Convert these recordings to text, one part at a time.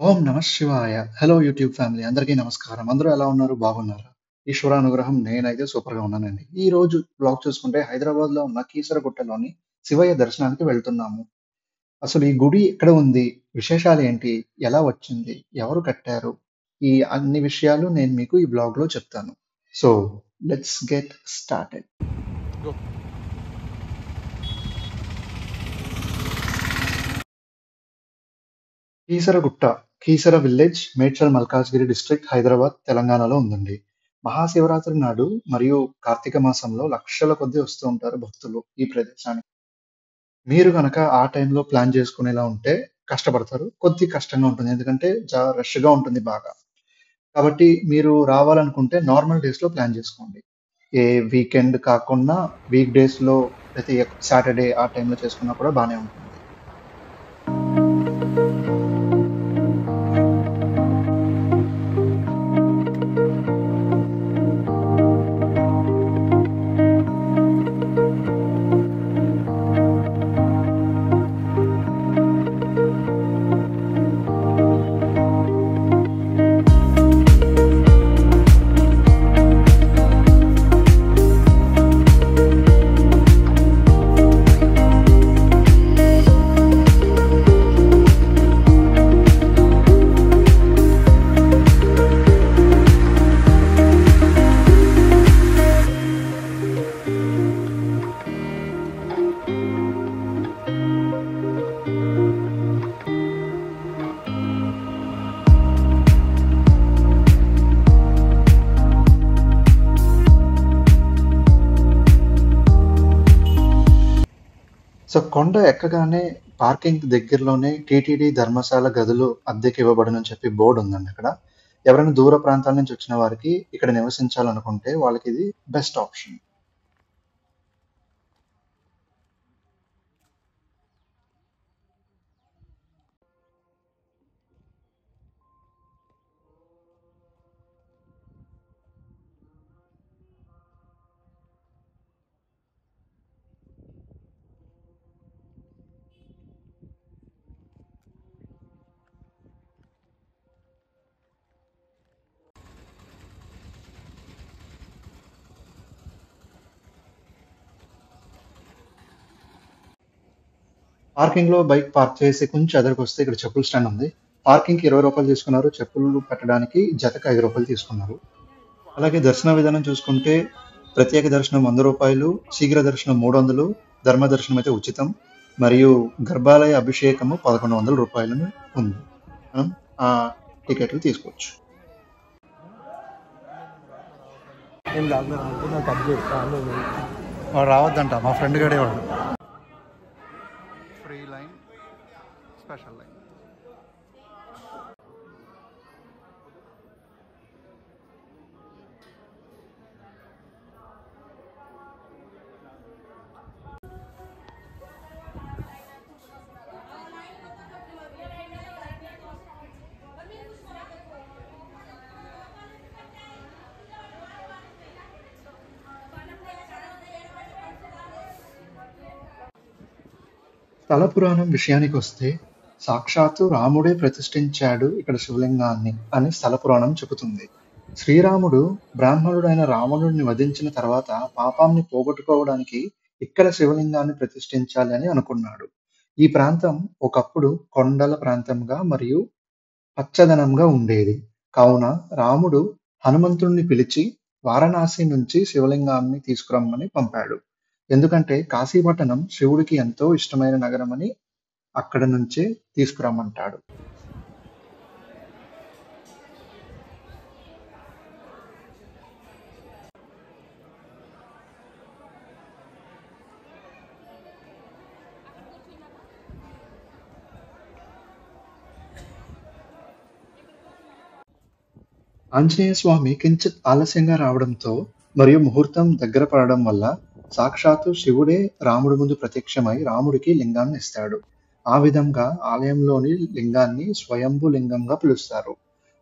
ఓం నమః శివాయ. Hello YouTube family అందరికీ నమస్కారం. అందరూ ఎలా ఉన్నారు? బాగున్నారా? ఈశ్వరానుగ్రహం నేనైతే సూపర్‌గా ఉన్నానండి. ఈ రోజు బ్లాగ్ చూసుకుంటే హైదరాబాద్‌లో ఉన్న కీసరగుట్టలోని శివయ్య దర్శనానికి వెళ్తున్నాము. అసలు ఈ గుడి ఎక్కడ ఉంది? విశేషాలేంటి? ఎలా వచ్చింది? ఎవరు కట్టారు? ఈ అన్ని విషయాలు నేను మీకు ఈ బ్లాగ్‌లో చెప్తాను. So, let's get started. Go. Keesaragutta, Keesara village, Medchal Malkajgiri district, Hyderabad, తెలంగాణలో ఉందండి. మహాశివరాత్రి నాడు మరియు కార్తీక మాసంలో లక్షల కొద్దీ వస్తూ ఉంటారు భక్తులు ఈ ప్రదేశానికి. మీరు గనక ఆ టైంలో ప్లాన్ చేసుకునేలా ఉంటే కష్టపడతారు. కొద్ది కష్టంగా ఉంటుంది. ఎందుకంటే రష్‌గా ఉంటుంది బాగా. కాబట్టి మీరు రావాలనుకుంటే నార్మల్ డేస్‌లో ప్లాన్ చేసుకోండి. ఏ వీకెండ్ కాకుండా వీక్ డేస్‌లో ప్రతి సాటర్‌డే ఆ టైంలో చేసుకున్నా కూడా బానే ఉంటుంది. సో కొండ ఎక్కగానే పార్కింగ్ దగ్గరలోనే టీటీడీ ధర్మశాల గదులు అద్దెకి ఇవ్వబడునని చెప్పి బోర్డు ఉందండి అక్కడ. ఎవరైనా దూర ప్రాంతాల నుంచి వచ్చిన వారికి ఇక్కడ నివసించాలనుకుంటే వాళ్ళకి ఇది బెస్ట్ ఆప్షన్. పార్కింగ్ లో బైక్ పార్క్ చేసి కొంచెం ఎదురుకు వస్తే ఇక్కడ చెప్పుల స్టాండ్ ఉంది. పార్కింగ్ కి రూ. 20 తీసుకున్నారు. చెప్పులు పెట్టడానికి జతకు రూ. 5 తీసుకున్నారు. అలాగే దర్శన విధానం చూసుకుంటే ప్రత్యేక దర్శనం రూ. 100, శీఘ్ర దర్శనం 300, ధర్మ దర్శనం అయితే ఉచితం మరియు గర్భాలయ అభిషేకము రూ. 1100 ఉంది. మనం ఆ టికెట్లు తీసుకోవచ్చు. ఏం లాగ్లో నాకు కట్ చేస్తాను. వాడు రావద్దంట, మా ఫ్రెండ్ గడే వాడు. Free line, special line. స్థల పురాణం విషయానికొస్తే సాక్షాత్తు రాముడే ప్రతిష్ఠించాడు ఇక్కడ శివలింగాన్ని అని స్థల పురాణం చెబుతుంది. శ్రీరాముడు బ్రాహ్మణుడైన రావణుడిని వధించిన తర్వాత పాపాన్ని పోగొట్టుకోవడానికి ఇక్కడ శివలింగాన్ని ప్రతిష్ఠించాలి అని అనుకున్నాడు. ఈ ప్రాంతం ఒకప్పుడు కొండల ప్రాంతంగా మరియు పచ్చదనంగా ఉండేది. కావున రాముడు హనుమంతుణ్ణి పిలిచి వారణాసి నుంచి శివలింగాన్ని తీసుకురమ్మని పంపాడు. ఎందుకంటే కాశీపట్టణం శివుడికి ఎంతో ఇష్టమైన నగరమని అక్కడ నుంచే తీసుకురమ్మంటాడు. ఆంజనేయ స్వామి కించిత్ ఆలస్యంగా రావడంతో మరియు ముహూర్తం దగ్గర పడడం వల్ల సాక్షాత్తు శివుడే రాముడి ముందు ప్రత్యక్షమై రాముడికి లింగాన్ని ఇస్తాడు. ఆ విధంగా ఆలయంలోని లింగాన్ని స్వయంభూ లింగంగా పిలుస్తారు.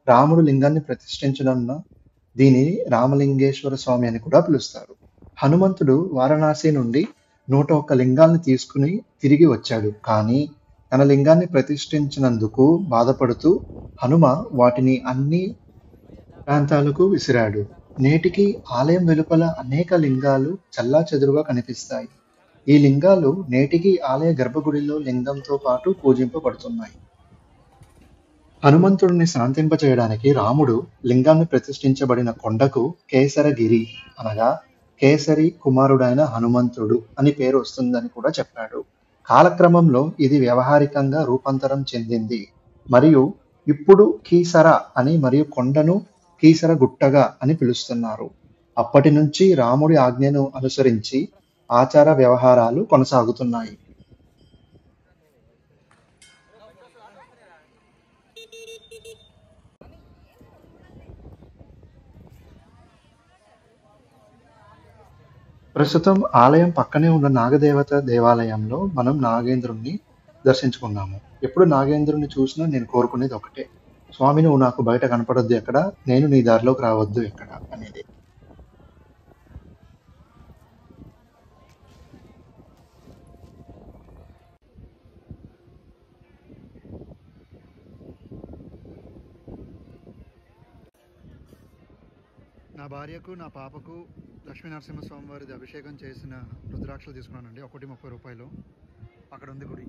రాముడు లింగాన్ని ప్రతిష్ఠించడం దీనిని రామలింగేశ్వర స్వామి అని కూడా పిలుస్తారు. హనుమంతుడు వారణాసి నుండి 101 లింగాల్ని తీసుకుని తిరిగి వచ్చాడు. కానీ తన లింగాన్ని ప్రతిష్ఠించినందుకు బాధపడుతూ హనుమ వాటిని అన్ని ప్రాంతాలకు విసిరాడు. నేటికి ఆలయం వెలుపల అనేక లింగాలు చెల్లాచెదురుగా కనిపిస్తాయి. ఈ లింగాలు నేటికి ఆలయ గర్భగుడిలో లింగంతో పాటు పూజింపబడుతున్నాయి. హనుమంతుడిని శాంతింపచేయడానికి రాముడు లింగాన్ని ప్రతిష్ఠించబడిన కొండకు కేసరగిరి అనగా కేసరి కుమారుడైన హనుమంతుడు అని పేరు వస్తుందని కూడా చెప్పాడు. కాలక్రమంలో ఇది వ్యవహారికంగా రూపాంతరం చెందింది మరియు ఇప్పుడు కీసర అని మరియు కొండను కీసర గుట్టగా అని పిలుస్తున్నారు. అప్పటి నుంచి రాముడి ఆజ్ఞను అనుసరించి ఆచార వ్యవహారాలు కొనసాగుతున్నాయి. ప్రస్తుతం ఆలయం పక్కనే ఉన్న నాగదేవత దేవాలయంలో మనం నాగేంద్రుణ్ణి దర్శించుకున్నాము. ఎప్పుడు నాగేంద్రుణ్ణి చూసినా నేను కోరుకునేది ఒకటే, స్వామి నువ్వు నాకు బయట కనపడొద్దు ఎక్కడ, నేను నీ దారిలోకి రావద్దు ఎక్కడ అనేది. నా భార్యకు నా పాపకు లక్ష్మీ నరసింహస్వామి వారిది అభిషేకం చేసిన రుద్రాక్షలు తీసుకున్నానండి. ఒకటి 30 రూపాయలు. అక్కడ ఉంది గుడి.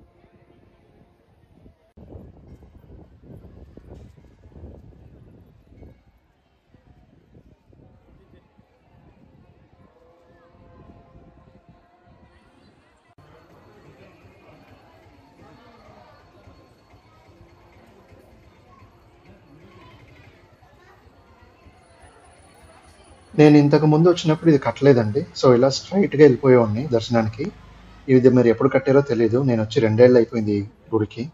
నేను ఇంతకు ముందు వచ్చినప్పుడు ఇది కట్టలేదండి. సో ఇలా స్ట్రైట్గా వెళ్ళిపోయేవాడిని దర్శనానికి. ఇది మీరు ఎప్పుడు కట్టారో తెలియదు. నేను వచ్చి 2 ఏళ్ళు అయిపోయింది ఈ గుడికి.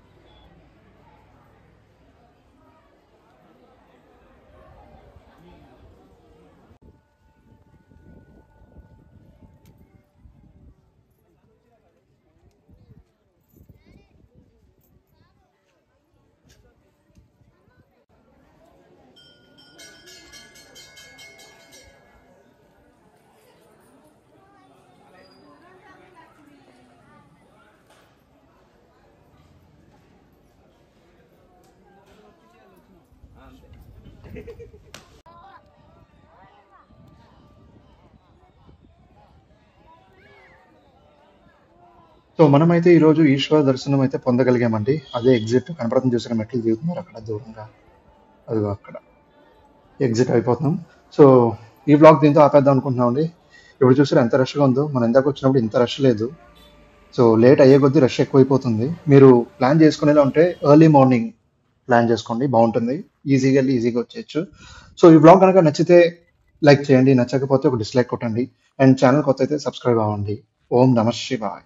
సో మనమైతే ఈరోజు ఈశ్వర దర్శనం అయితే పొందగలిగామండి. అదే ఎగ్జిట్ కనపడుతుంది, చూసిన మెట్లు దిగుతున్నారు అక్కడ దూరంగా, అదిగో అక్కడ ఎగ్జిట్ అయిపోతున్నాం. సో ఈ బ్లాగ్ దీంతో ఆపేద్దాం అనుకుంటున్నాం అండి. ఇప్పుడు చూసారు ఎంత రష్గా ఉందో. మనం ఇందాక వచ్చినప్పుడు ఇంత రష్ లేదు. సో లేట్ అయ్యే కొద్దీ రష్ ఎక్కువైపోతుంది. మీరు ప్లాన్ చేసుకునేలా ఉంటే ఎర్లీ మార్నింగ్ ప్లాన్ చేసుకోండి, బాగుంటుంది. ఈజీగా వెళ్ళి ఈజీగా వచ్చేయచ్చు. సో ఈ బ్లాగ్ కనుక నచ్చితే లైక్ చేయండి, నచ్చకపోతే ఒక డిస్లైక్ కొట్టండి. అండ్ ఛానల్ కొత్త అయితే సబ్స్క్రైబ్ అవ్వండి. ఓం నమః శివాయ్.